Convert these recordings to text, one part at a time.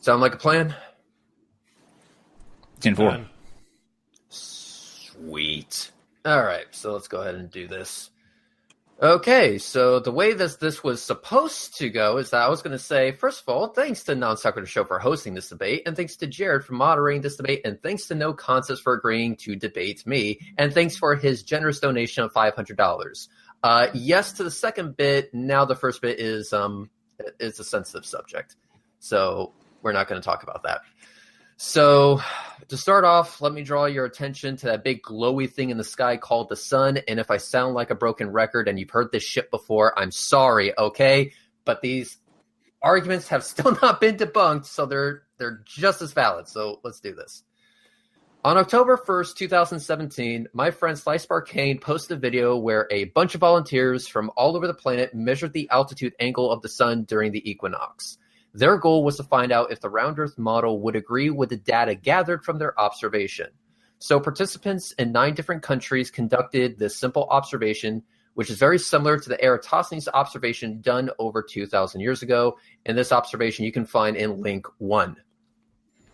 Sound like a plan? 10-4. Sweet. All right, so let's go ahead and do this. Okay, so the way this was supposed to go is that I was going to say, first of all, thanks to NonSequitur Show for hosting this debate, and thanks to Jared for moderating this debate, and thanks to No Concepts for agreeing to debate me, and thanks for his generous donation of $500. Yes to the second bit. Now the first bit is a sensitive subject, so we're not going to talk about that. So to start off, let me draw your attention to that big glowy thing in the sky called the sun. And if I sound like a broken record and you've heard this shit before, I'm sorry, okay? But these arguments have still not been debunked, so they're just as valid. So let's do this. On October 1st, 2017, my friend Slice Barcane posted a video where a bunch of volunteers from all over the planet measured the altitude angle of the sun during the equinox. Their goal was to find out if the round Earth model would agree with the data gathered from their observation. So participants in 9 different countries conducted this simple observation, which is very similar to the Eratosthenes observation done over 2,000 years ago. And this observation you can find in link 1.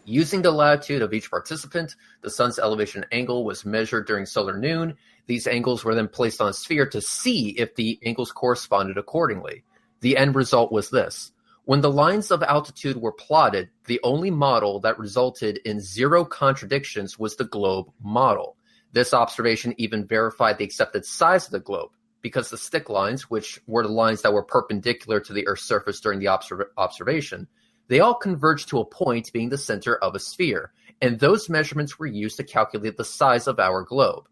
Using the latitude of each participant, the sun's elevation angle was measured during solar noon. These angles were then placed on a sphere to see if the angles corresponded accordingly. The end result was this. When the lines of altitude were plotted, the only model that resulted in 0 contradictions was the globe model. This observation even verified the accepted size of the globe, because the stick lines, which were the lines that were perpendicular to the Earth's surface during the observation, they all converged to a point being the center of a sphere, and those measurements were used to calculate the size of our globe.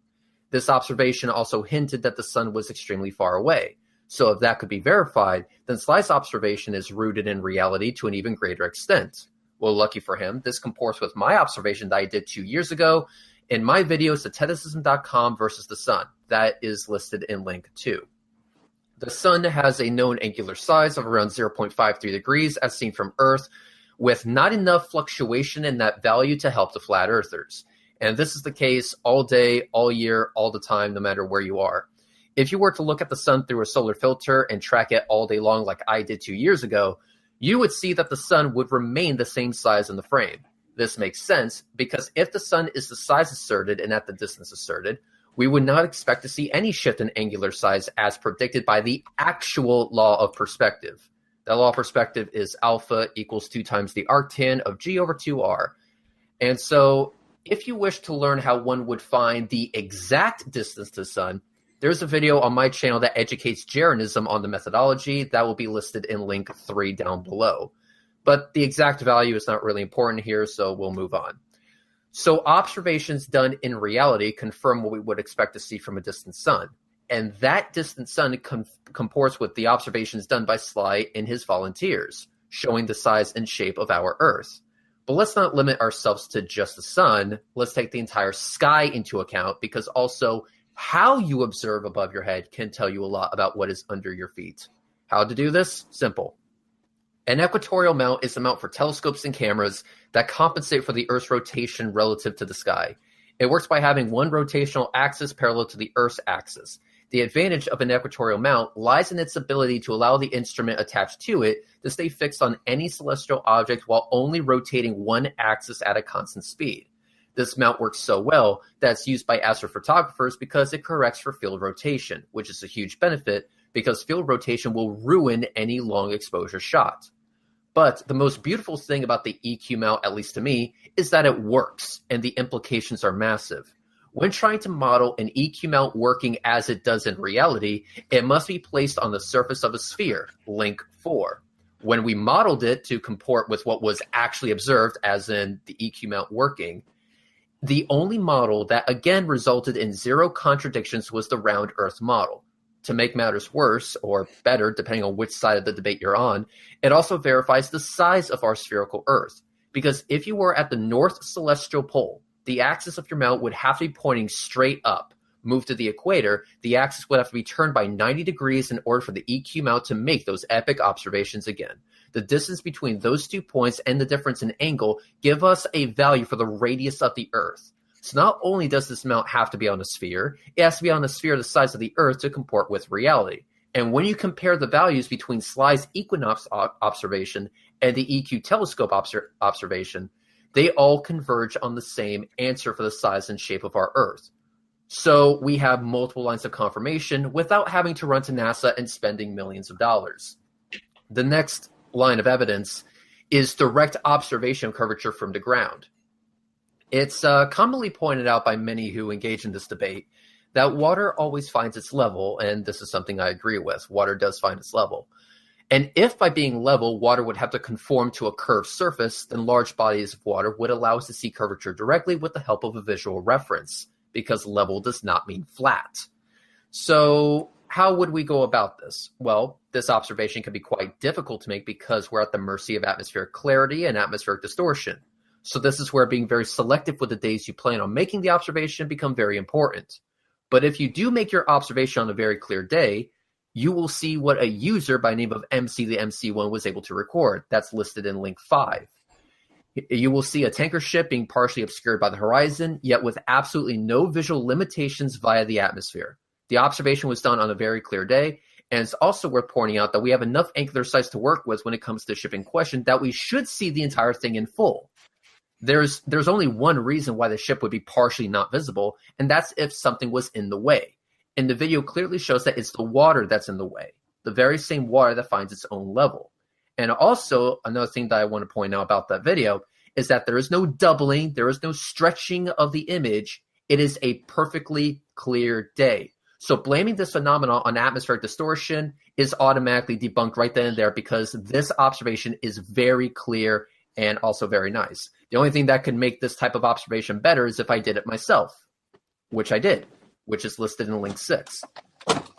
This observation also hinted that the sun was extremely far away. So if that could be verified, then Sly's observation is rooted in reality to an even greater extent. Well, lucky for him, this comports with my observation that I did 2 years ago in my video, Satiricism.com versus the sun. That is listed in link 2. The sun has a known angular size of around 0.53 degrees as seen from Earth, with not enough fluctuation in that value to help the flat earthers. And this is the case all day, all year, all the time, no matter where you are. If you were to look at the sun through a solar filter and track it all day long like I did 2 years ago, you would see that the sun would remain the same size in the frame. This makes sense because if the sun is the size asserted and at the distance asserted, we would not expect to see any shift in angular size as predicted by the actual law of perspective. That law of perspective is alpha equals 2 times the arctan of g over 2r. And so if you wish to learn how one would find the exact distance to the sun, there's a video on my channel that educates Jeranism on the methodology that will be listed in link 3 down below. But the exact value is not really important here, so we'll move on. So observations done in reality confirm what we would expect to see from a distant sun. And that distant sun comports with the observations done by Sly and his volunteers, showing the size and shape of our Earth. But let's not limit ourselves to just the sun. Let's take the entire sky into account, because also how you observe above your head can tell you a lot about what is under your feet. How to do this? Simple. An equatorial mount is a mount for telescopes and cameras that compensate for the Earth's rotation relative to the sky. It works by having one rotational axis parallel to the Earth's axis. The advantage of an equatorial mount lies in its ability to allow the instrument attached to it to stay fixed on any celestial object while only rotating one axis at a constant speed. This mount works so well that it's used by astrophotographers because it corrects for field rotation, which is a huge benefit because field rotation will ruin any long exposure shot. But the most beautiful thing about the EQ mount, at least to me, is that it works, and the implications are massive. When trying to model an EQ mount working as it does in reality, it must be placed on the surface of a sphere, link 4. When we modeled it to comport with what was actually observed, as in the EQ mount working, the only model that again resulted in 0 contradictions was the round Earth model. To make matters worse, or better, depending on which side of the debate you're on, it also verifies the size of our spherical Earth. Because if you were at the North Celestial Pole, the axis of your mount would have to be pointing straight up. Move to the equator, the axis would have to be turned by 90 degrees in order for the EQ mount to make those epic observations again. The distance between those 2 points and the difference in angle give us a value for the radius of the Earth. So not only does this mount have to be on a sphere, it has to be on a sphere the size of the Earth to comport with reality. And when you compare the values between Sly's equinox observation and the EQ telescope observation, they all converge on the same answer for the size and shape of our Earth. So we have multiple lines of confirmation without having to run to NASA and spending millions of dollars. The next line of evidence is direct observation of curvature from the ground. It's commonly pointed out by many who engage in this debate that water always finds its level, and this is something I agree with. Water does find its level. And if by being level, water would have to conform to a curved surface, then large bodies of water would allow us to see curvature directly with the help of a visual reference, because level does not mean flat. So how would we go about this? Well, this observation can be quite difficult to make because we're at the mercy of atmospheric clarity and atmospheric distortion. So this is where being very selective with the days you plan on making the observation become very important. But if you do make your observation on a very clear day, you will see what a user by name of MC the MC1 was able to record. That's listed in link 5. You will see a tanker ship being partially obscured by the horizon, yet with absolutely no visual limitations via the atmosphere. The observation was done on a very clear day, and it's also worth pointing out that we have enough angular size to work with when it comes to the ship in question that we should see the entire thing in full. There's only one reason why the ship would be partially not visible, and that's if something was in the way. And the video clearly shows that it's the water that's in the way, the very same water that finds its own level. And also, another thing that I want to point out about that video is that there is no doubling, there is no stretching of the image. It is a perfectly clear day. So blaming this phenomenon on atmospheric distortion is automatically debunked right then and there because this observation is very clear and also very nice. The only thing that could make this type of observation better is if I did it myself, which I did, which is listed in link 6.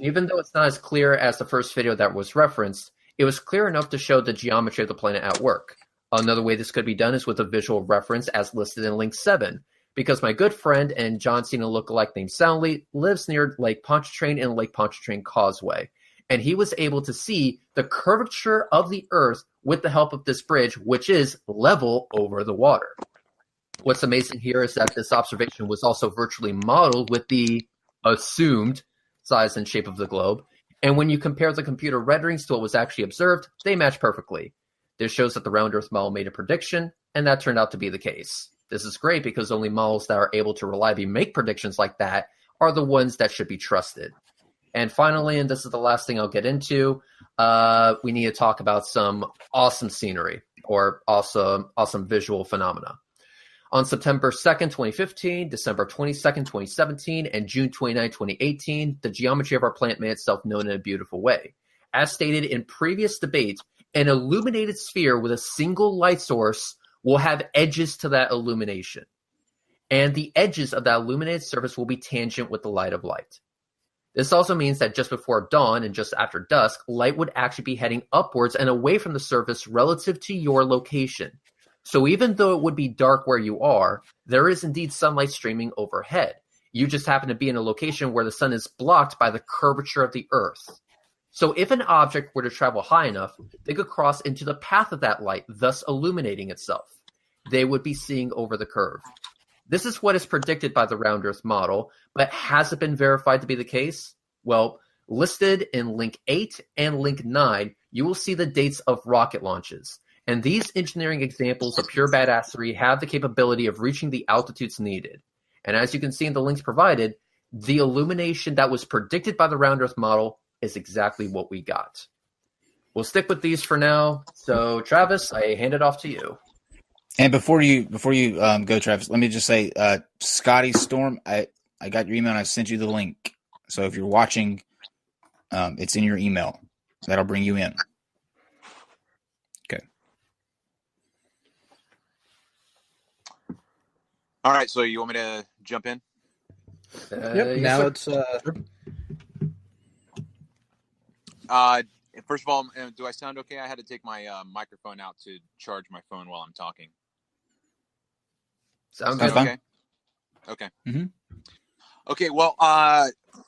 Even though it's not as clear as the first video that was referenced, it was clear enough to show the geometry of the planet at work. Another way this could be done is with a visual reference as listed in link 7, because my good friend and John Cena lookalike named Soundly lives near Lake Pontchartrain and Lake Pontchartrain Causeway, and he was able to see the curvature of the Earth with the help of this bridge, which is level over the water. What's amazing here is that this observation was also virtually modeled with the assumed size and shape of the globe, and when you compare the computer renderings to what was actually observed, they match perfectly. This shows that the round Earth model made a prediction, and that turned out to be the case. This is great because only models that are able to reliably make predictions like that are the ones that should be trusted. And finally, and this is the last thing I'll get into, we need to talk about some awesome scenery or awesome visual phenomena. On September 2nd, 2015, December 22nd, 2017, and June 29, 2018, the geometry of our planet made itself known in a beautiful way. As stated in previous debates, an illuminated sphere with a single light source will have edges to that illumination. And the edges of that illuminated surface will be tangent with the light of light. This also means that just before dawn and just after dusk, light would actually be heading upwards and away from the surface relative to your location. So even though it would be dark where you are, there is indeed sunlight streaming overhead. You just happen to be in a location where the sun is blocked by the curvature of the Earth. So if an object were to travel high enough, they could cross into the path of that light, thus illuminating itself. They would be seeing over the curve. This is what is predicted by the round Earth model, but has it been verified to be the case? Well, listed in link 8 and link 9, you will see the dates of rocket launches. And these engineering examples of pure badassery have the capability of reaching the altitudes needed. And as you can see in the links provided, the illumination that was predicted by the round Earth model is exactly what we got. We'll stick with these for now. So, Travis, I hand it off to you. And before you go, Travis, let me just say, Scotty Storm, I got your email and I sent you the link. So if you're watching, it's in your email. That'll bring you in. Okay. All right. So you want me to jump in? Yep. Now it's. First of all, do I sound okay? I had to take my microphone out to charge my phone while I'm talking. Sounds good. fine. Okay. Okay. Mm-hmm. Okay. Well,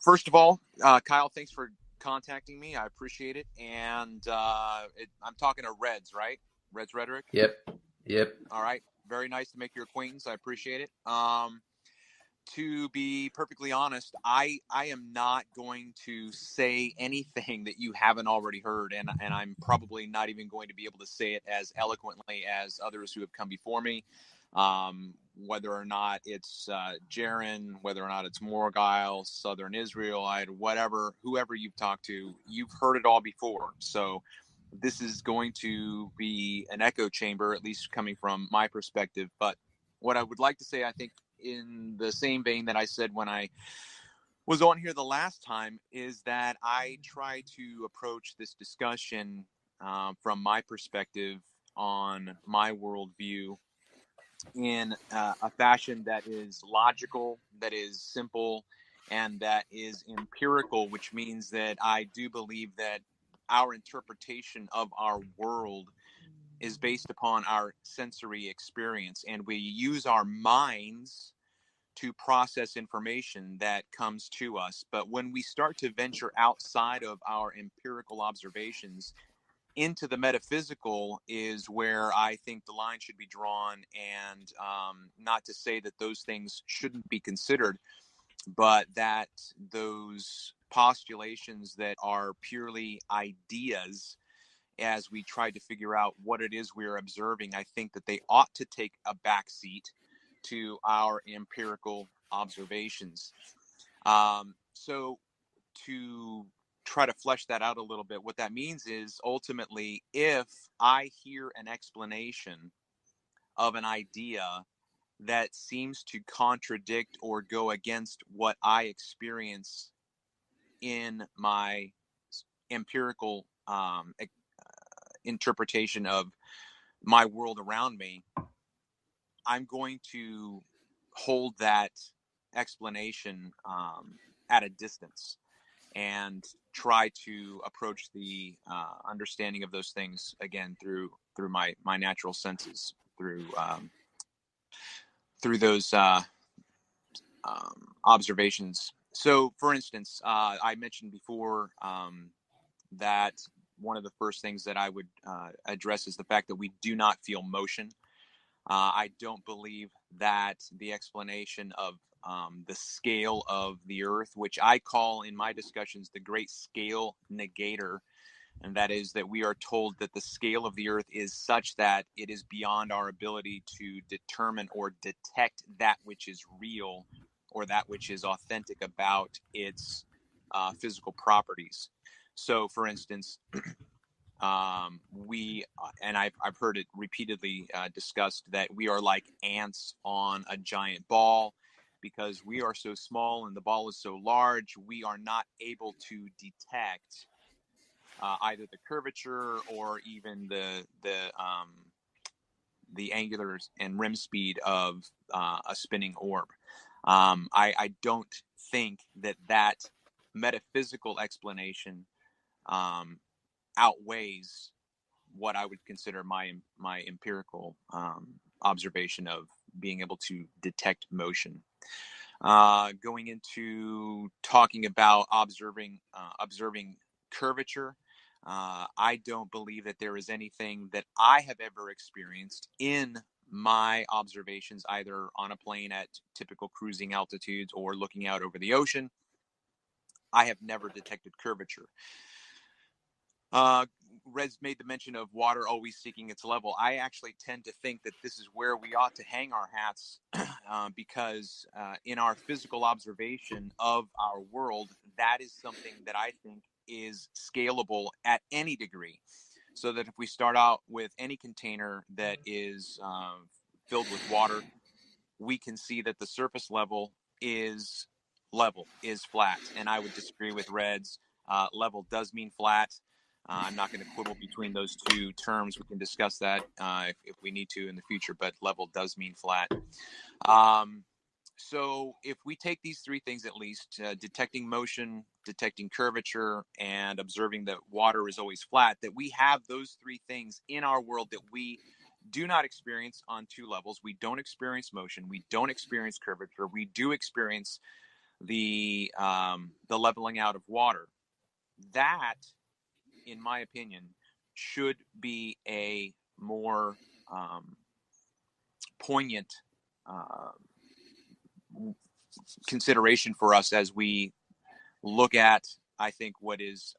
first of all, Kyle, thanks for contacting me. I appreciate it. And I'm talking to Reds, right? Reds Rhetoric. Yep. All right. Very nice to make your acquaintance. I appreciate it. to be perfectly honest, I am not going to say anything that you haven't already heard, and I'm probably not even going to be able to say it as eloquently as others who have come before me. Whether or not it's Jaron, whether or not it's Morgile, Southern Israelite, whatever, whoever you've talked to, you've heard it all before. So this is going to be an echo chamber, at least coming from my perspective. But what I would like to say, I think, in the same vein that I said when I was on here the last time, is that I try to approach this discussion from my perspective on my worldview in a fashion that is logical, that is simple, and that is empirical, which means that I do believe that our interpretation of our world is based upon our sensory experience, and we use our minds to process information that comes to us. But when we start to venture outside of our empirical observations into the metaphysical is where I think the line should be drawn. And not to say that those things shouldn't be considered, but that those postulations that are purely ideas, as we try to figure out what it is we're observing, I think that they ought to take a backseat to our empirical observations. So to try to flesh that out a little bit, what that means is ultimately, if I hear an explanation of an idea that seems to contradict or go against what I experience in my empirical interpretation of my world around me, I'm going to hold that explanation at a distance and try to approach the understanding of those things again through my natural senses, through those observations. So, for instance, I mentioned before that one of the first things that I would address is the fact that we do not feel motion. I don't believe that the explanation of the scale of the Earth, which I call in my discussions the great scale negator, and that is that we are told that the scale of the Earth is such that it is beyond our ability to determine or detect that which is real or that which is authentic about its physical properties. So, for instance, I've heard it repeatedly discussed that we are like ants on a giant ball. Because we are so small and the ball is so large, we are not able to detect either the curvature or even the angular and rim speed of a spinning orb. I don't think that metaphysical explanation outweighs what I would consider my empirical observation of being able to detect motion. Going into talking about observing curvature, I don't believe that there is anything that I have ever experienced in my observations, either on a plane at typical cruising altitudes or looking out over the ocean. I have never detected curvature. Rez made the mention of water always seeking its level. I actually tend to think that this is where we ought to hang our hats because in our physical observation of our world, that is something that I think is scalable at any degree. So that if we start out with any container that is filled with water, we can see that the surface level is flat. And I would disagree with Reds. Level does mean flat. I'm not going to quibble between those two terms. We can discuss that if we need to in the future, but level does mean flat. So if we take these three things at least, detecting motion, detecting curvature, and observing that water is always flat, that we have those three things in our world that we do not experience on two levels. We don't experience motion. We don't experience curvature. We do experience the leveling out of water. That, in my opinion, should be a more poignant consideration for us as we look at, I think, what is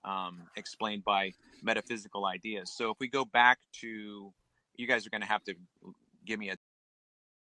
explained by metaphysical ideas. So if we go back to, you guys are going to have to give me a